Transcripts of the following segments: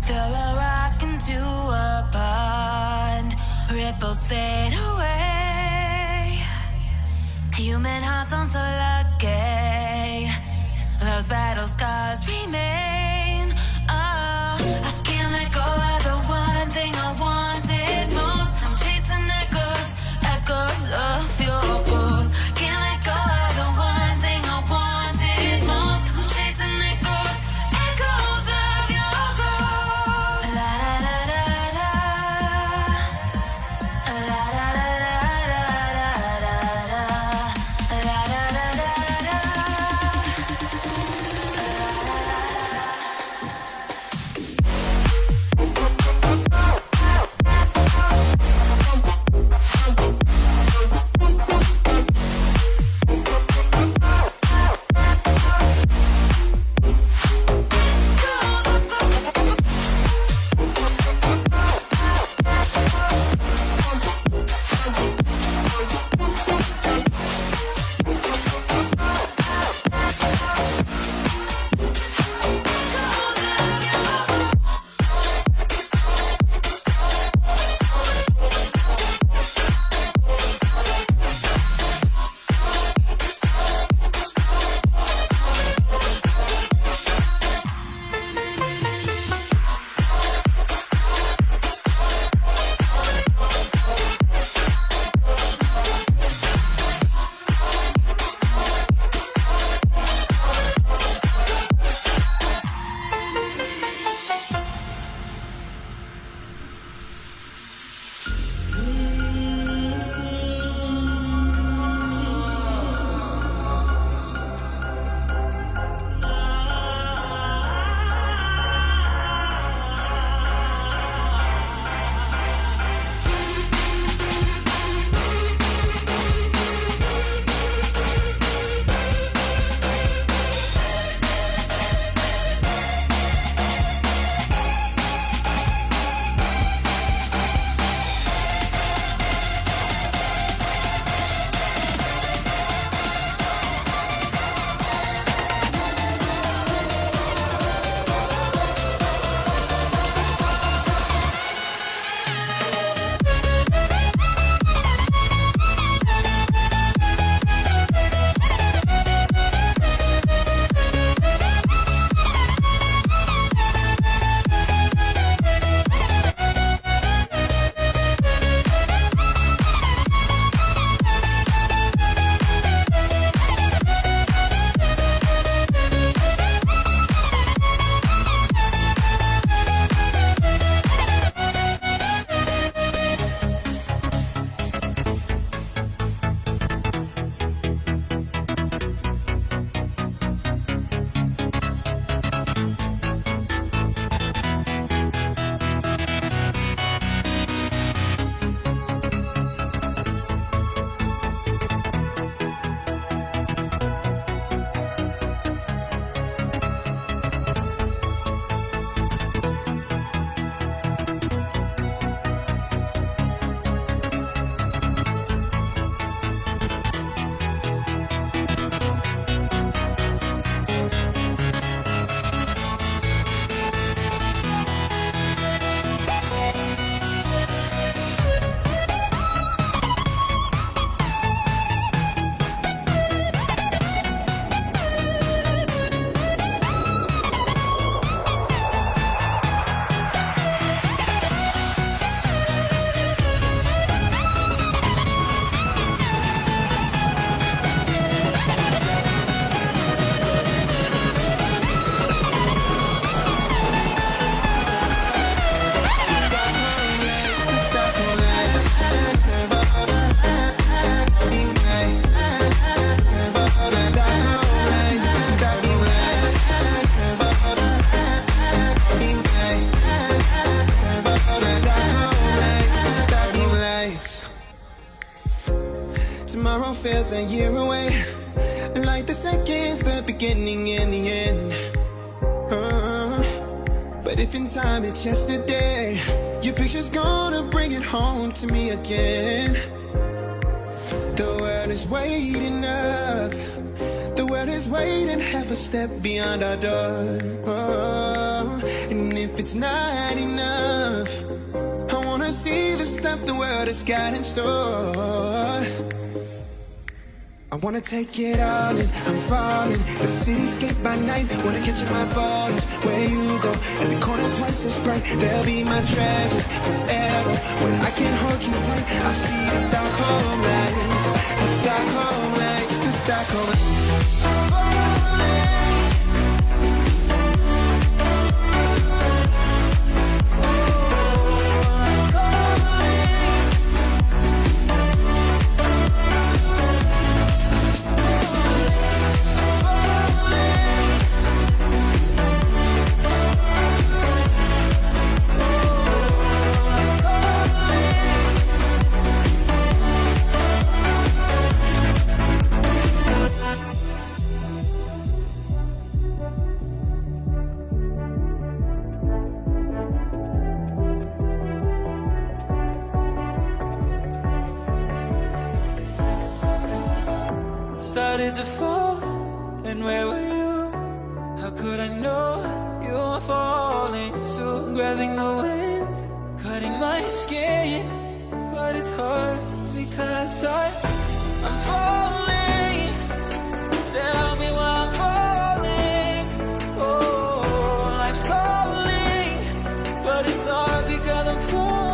Throw a rock into a pond, ripples fade away. Human hearts aren't so lucky, those battle scars remain. Oh, I can't let go of the one thing I wanted most. I'm chasing echoes, echoes of your ghost. Can't let go of the one thing I wanted most. I'm chasing echoes, echoes of your ghost. La da da da da, la da da da da da da, la da da da da. Tomorrow feels a year away, like the seconds, the beginning and the end. But if in time it's yesterday, your picture's gonna bring it home to me again. The world is waiting up, the world is waiting half a step beyond our door. And if it's not enough, I wanna see the stuff the world has got in store. I wanna take it all in, I'm falling. The cityscape by night, wanna catch in my photos. Where you go, every corner twice as bright. They'll be my treasures forever. When I can't hold you tight, I'll see the Stockholm lights. The Stockholm lights, the Stockholm lights. Started to fall, and where were you? How could I know you were falling too? Grabbing the wind, cutting my skin, but it's hard because I'm falling. Tell me why I'm falling. Oh, life's calling, but it's hard because I'm falling.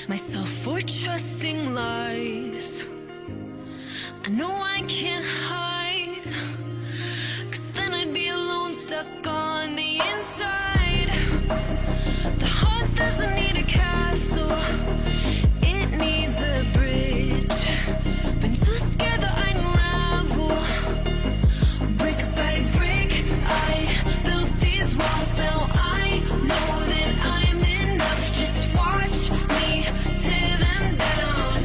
Myself for trusting lies. I know I can't hide, 'cause then I'd be alone, stuck on the inside. The heart doesn't need a castle, it needs a bridge. Been too scared that I'd unravel. Brick by brick, I built these walls. Now I know that I'm enough. Just watch me tear them down.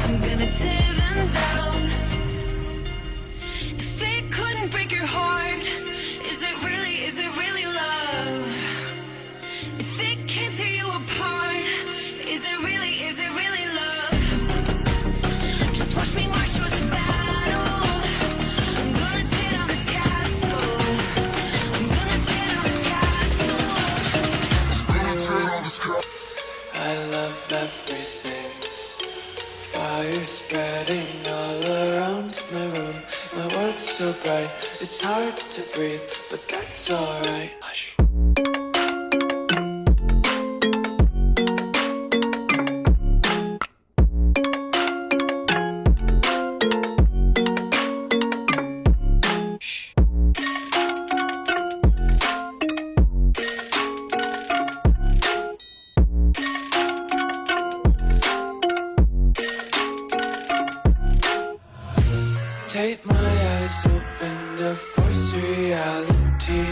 I'm gonna tear them down. If it couldn't break your heart, is it really love? If it can't tear you apart, is it really love? Just watch me march towards the battle. I'm gonna tear down this castle. I'm gonna tear down this castle. I love everything. Fire spreading all around my room. My world's so bright, it's hard to breathe, but that's alright. Hush. Take my eyes open to force reality.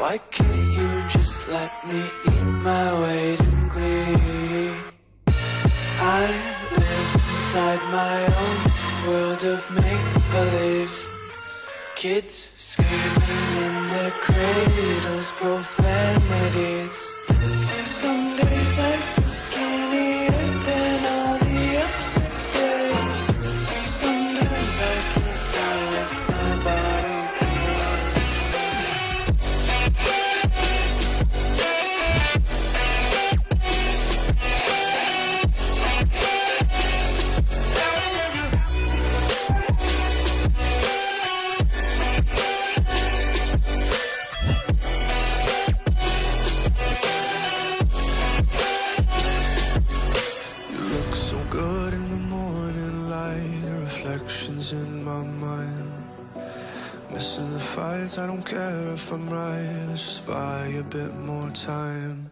Why can't you just let me eat my weight in glee? I live inside my own world of make-believe. Kids screaming in their cradles, profanities. Some days I feel skinnier than all the other days. Sometimes I can't tell if my body fights, I don't care if I'm right. Let's just buy a bit more time.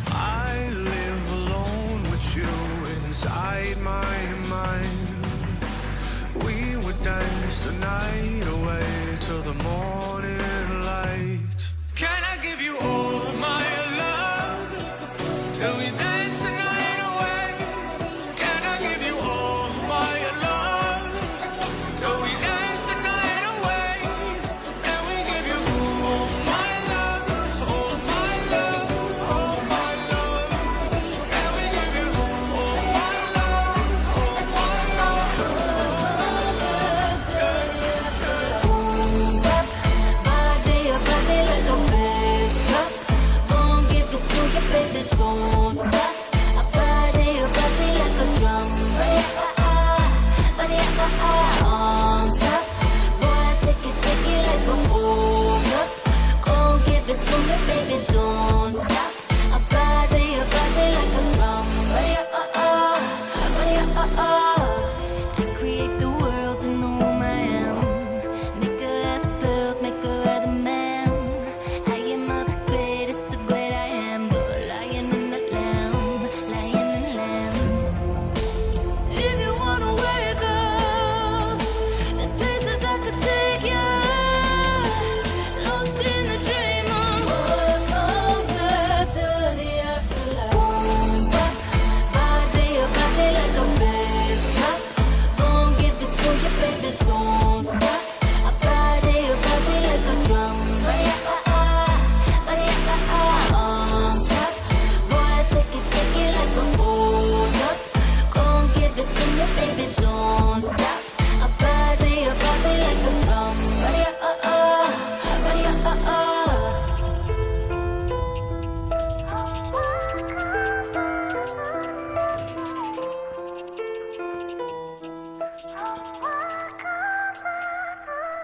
I live alone with you inside my mind. We would dance the night away till the morning light. Can I give you all my love till we